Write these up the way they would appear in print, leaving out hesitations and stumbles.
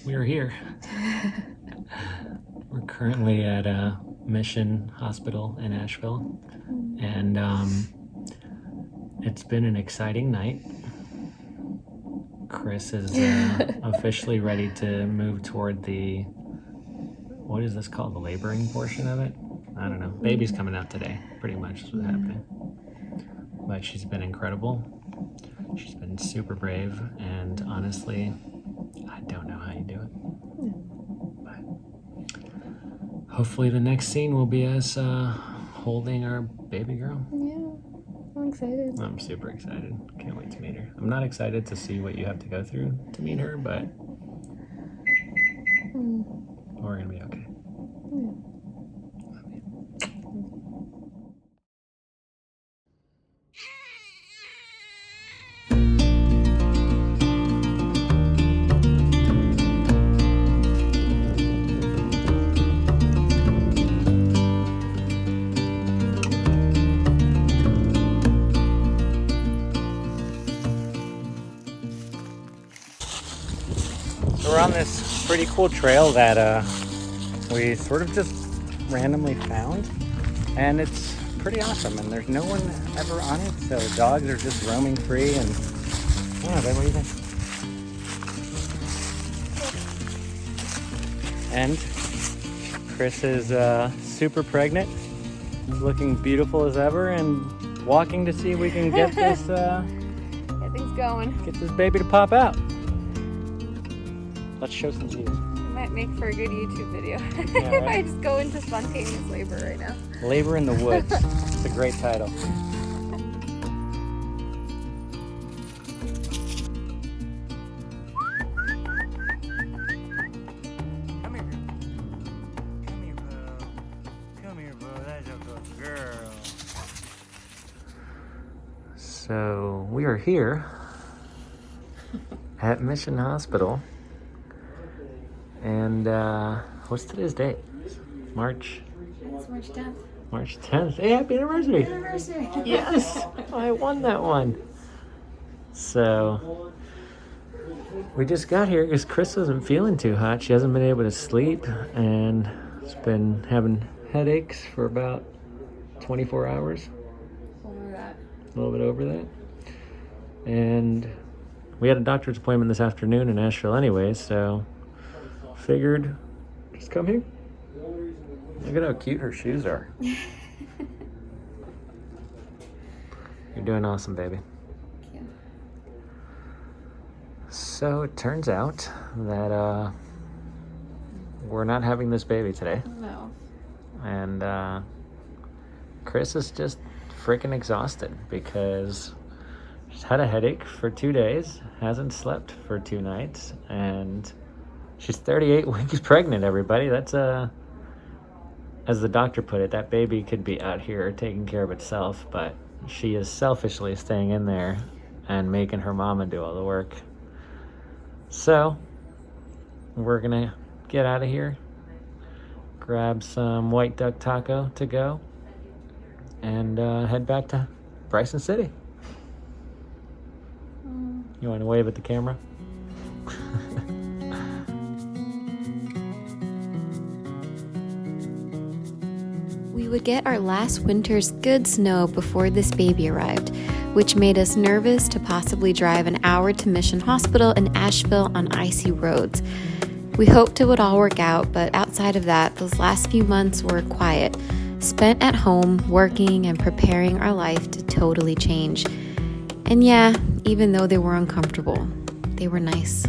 We're here. We're currently at a Mission Hospital in Asheville, and it's been an exciting night. Chris is officially ready to move toward the, what is this called, the laboring portion of it? I don't know. Baby's coming out today, pretty much is what's happening. But she's been incredible. She's been super brave, and honestly, I don't know how you do it. But hopefully the next scene will be us holding our baby girl. Yeah, I'm excited. I'm super excited. Can't wait to meet her. I'm not excited to see what you have to go through to meet her, but we're gonna be okay. So we're on this pretty cool trail that we sort of just randomly found, and it's pretty awesome, and there's no one ever on it, so dogs are just roaming free. And I don't know, babe, what do you think? And Chris is super pregnant, looking beautiful as ever, and walking to see if we can get this Get things going. get this baby to pop out. Let's show some views. It might make for a good YouTube video. Yeah, If right? I just go into spontaneous labor right now. Labor in the Woods. It's a great title. Come here. Come here, bro. Come here, bro. That's a good girl. So we are here at Mission Hospital, and what's today's date? March It's March 10th. March 10th. Hey, happy anniversary! Anniversary. Yes, I won that one. So we just got here because Chris wasn't feeling too hot. She hasn't been able to sleep, and has been having headaches for about 24 hours. Over that. A little bit over that. And we had a doctor's appointment this afternoon in Asheville anyway, so figured just come here. Look at how cute her shoes are. You're doing awesome, baby. Thank you. So it turns out that we're not having this baby today. No. And Chris is just freaking exhausted because she's had a headache for 2 days, hasn't slept for 2 nights, and she's 38 weeks pregnant, everybody. That's as the doctor put it, that baby could be out here taking care of itself, but she is selfishly staying in there and making her mama do all the work. So we're gonna get out of here, grab some white duck taco to go, and head back to Bryson City. You want to wave at the camera? We would get our last winter's good snow before this baby arrived, which made us nervous to possibly drive an hour to Mission Hospital in Asheville on icy roads. We hoped it would all work out, but outside of that, those last few months were quiet, spent at home working and preparing our life to totally change. And yeah, even though they were uncomfortable, they were nice.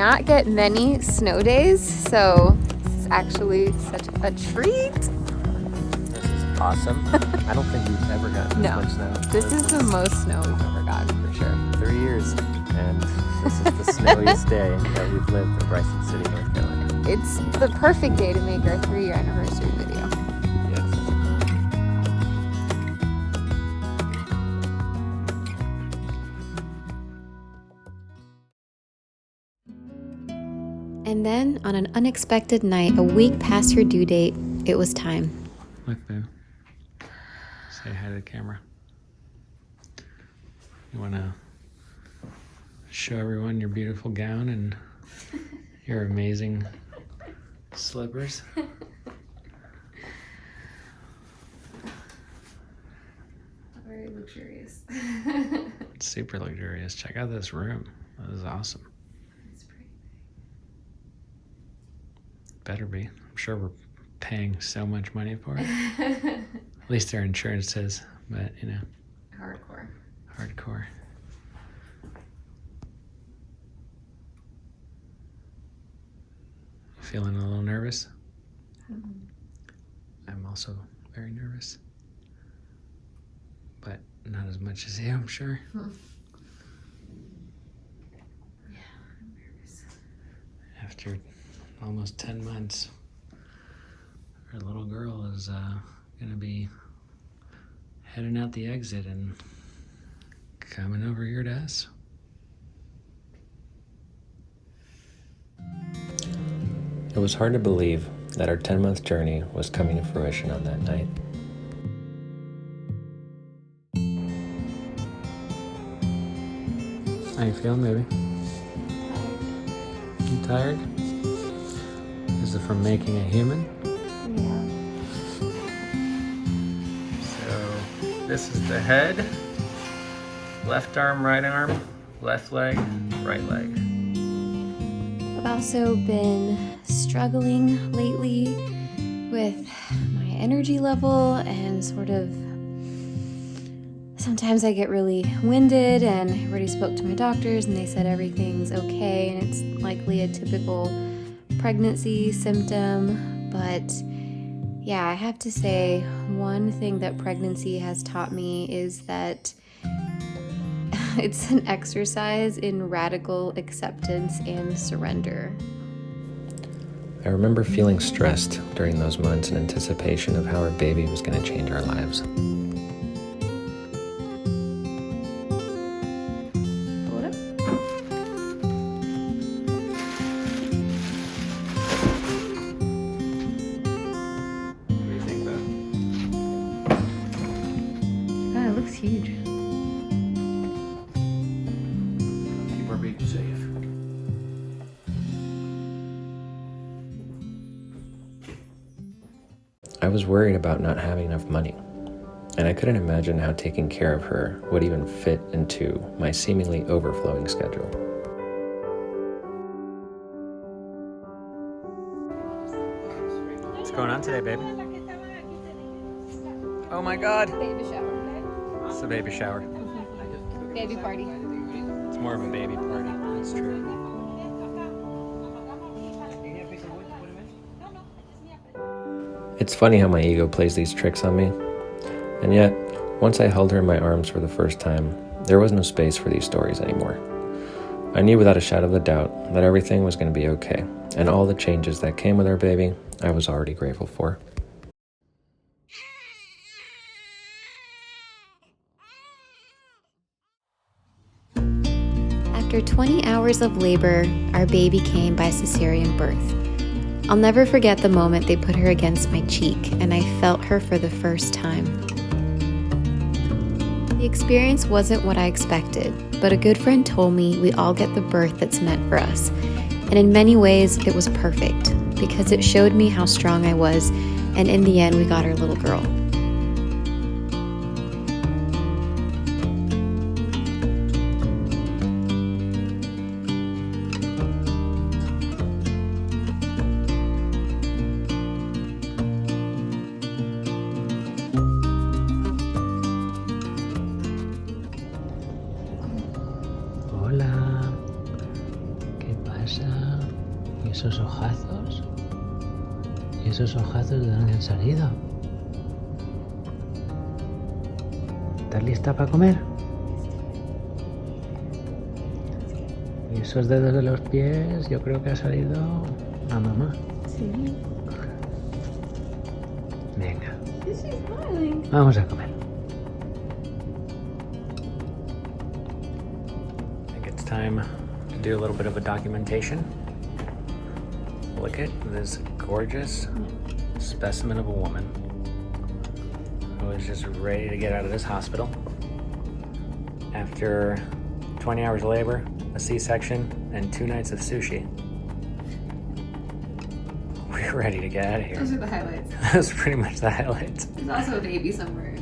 not get many snow days, so this is actually such a treat. This is awesome. I don't think we've ever gotten this much snow. This is the most snow we've ever gotten, for sure. 3 years, and this is the snowiest day that we've lived in Bryson City, North Carolina. It's the perfect day to make our 3-year anniversary video. Yes. And then, on an unexpected night, a week past her due date, it was time. Look, boo. Say hi to the camera. You want to show everyone your beautiful gown and your amazing slippers? Very luxurious. It's super luxurious. Check out this room. This is awesome. It's pretty Better be. I'm sure we're paying so much money for it. At least our insurance says, but you know. hardcore. Hardcore. Feeling a little nervous? Mm-hmm. I'm also very nervous. But not as much as you, I'm sure. Yeah, I'm nervous. After almost 10 months, our little girl is gonna be heading out the exit and coming over here to us. It was hard to believe that our 10-month journey was coming to fruition on that night. How you feeling, baby? You tired? Is it from making a human? Yeah. So this is the head, left arm, left leg, right leg. I've also been struggling lately with my energy level and sort of sometimes I get really winded, and I already spoke to my doctors and they said everything's okay and it's likely a typical pregnancy symptom. But yeah, I have to say one thing that pregnancy has taught me is that it's an exercise in radical acceptance and surrender. I remember feeling stressed during those months in anticipation of how our baby was going to change our lives. Pull it up. What do you think, Beth? Oh, it looks huge. Keep our baby safe. I was worried about not having enough money, and I couldn't imagine how taking care of her would even fit into my seemingly overflowing schedule. What's going on today, baby? Oh my God! Baby shower. It's a baby shower. Baby party. It's more of a baby party, that's true. It's funny how my ego plays these tricks on me. And yet, once I held her in my arms for the first time, there was no space for these stories anymore. I knew without a shadow of a doubt that everything was going to be okay, and all the changes that came with our baby, I was already grateful for. After 20 hours of labor, our baby came by cesarean birth. I'll never forget the moment they put her against my cheek and I felt her for the first time. The experience wasn't what I expected, but a good friend told me we all get the birth that's meant for us. And in many ways, it was perfect because it showed me how strong I was, and in the end, we got our little girl. Hola, ¿qué pasa? esos ojazos. ¿Y esos ojazos de dónde han salido? ¿Estás lista para comer? Y esos dedos de los pies, yo creo que ha salido a mamá. Sí. Venga, She's smiling. vamos a comer. I think it's time to do a little bit of a documentation. Look at this gorgeous specimen of a woman who is just ready to get out of this hospital after 20 hours of labor, a C-section, and 2 nights of sushi. We're ready to get out of here. Those are the highlights. That's pretty much the highlights. There's also a baby somewhere.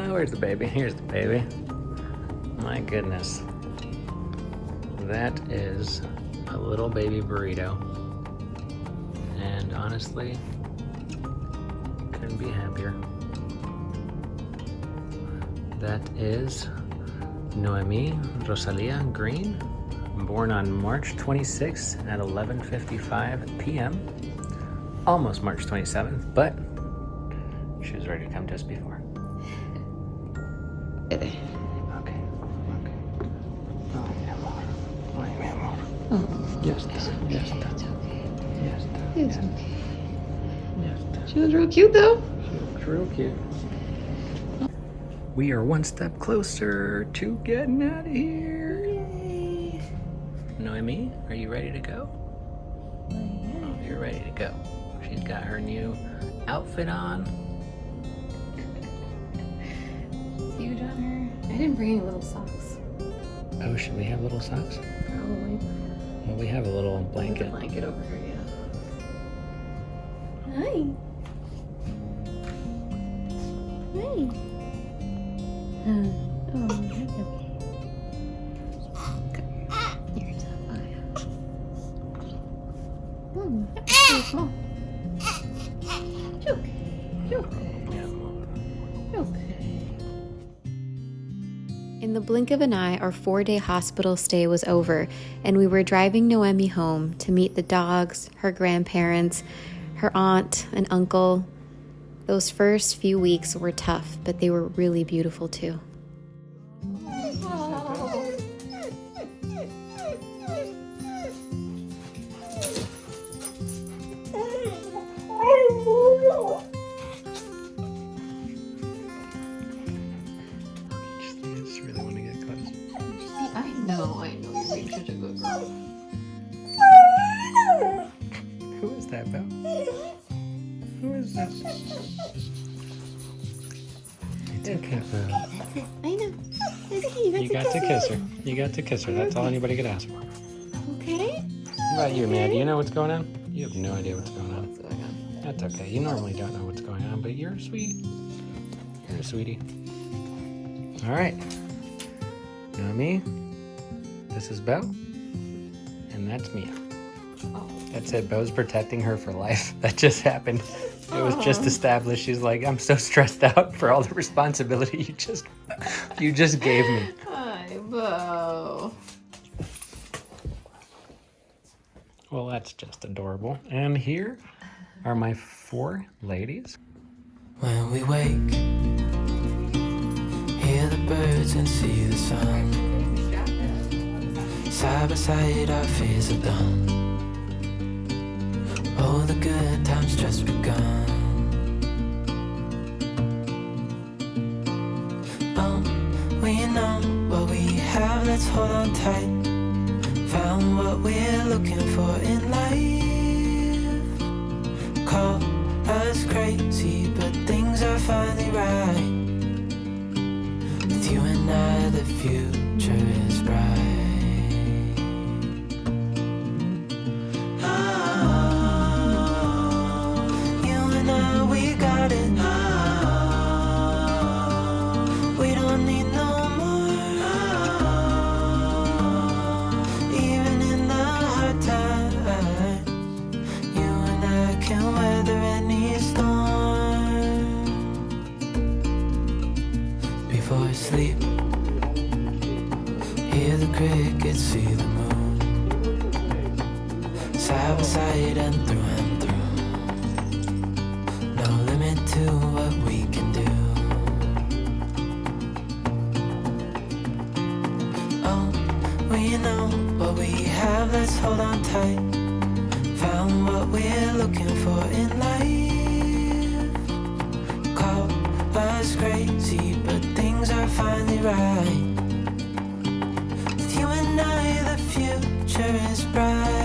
Where's the baby? Here's the baby. My goodness. That is a little baby burrito. And honestly, couldn't be happier. That is Noemi Rosalia Green, born on March 26th at 11:55 p.m. Almost March 27th, but she was ready to come to us before. Okay. Ay, mi amor. Ya está. Ya está. It's okay. She was real cute though. She looks real cute. We are one step closer to getting out of here. Yay. Noemi, are you ready to go? Oh, you're ready to go. She's got her new outfit on. Huge on her. I didn't bring any little socks. Oh, should we have little socks? Probably. Well, we have a little Put the blanket. blanket over her, yeah. Hi. Hi. Oh, okay. You're so fine. So small. It's okay. It's okay. It's okay. In the blink of an eye, our 4-day hospital stay was over, and we were driving Noemi home to meet the dogs, her grandparents, her aunt and uncle. Those first few weeks were tough, but they were really beautiful too. Just really want to get close. I know you're being such a good girl. Who is that, Belle? Who is that? It's okay, Belle. I know. You got to kiss her. You got to kiss her. That's all anybody could ask for. Okay? What about you, man? Do you know what's going on? You have no idea what's going on. What's going on? That's okay. You normally don't know what's going on, but you're sweet. You're a sweetie. All right. Noemi, this is Beau, and that's Mia. Oh. That's it. Beau's protecting her for life. That just happened. It was just established. She's like, I'm so stressed out for all the responsibility you just gave me. Hi, Bo. Well, that's just adorable. And here are my 4 ladies. When we wake, hear the birds and see the sun. Side by side our fears are done. Oh, the good times just begun. Oh, we know what we have, let's hold on tight. Found what we're looking for in life. Call us crazy, but things are finally right. With you and I, the future is bright. Before I sleep, hear the crickets, see the moon. side by side and through. No limit to what we can do. Oh, we know what we have, let's hold on tight. Found what we're looking for in life. Call us crazy, but things are finally right. With you and I, the future is bright.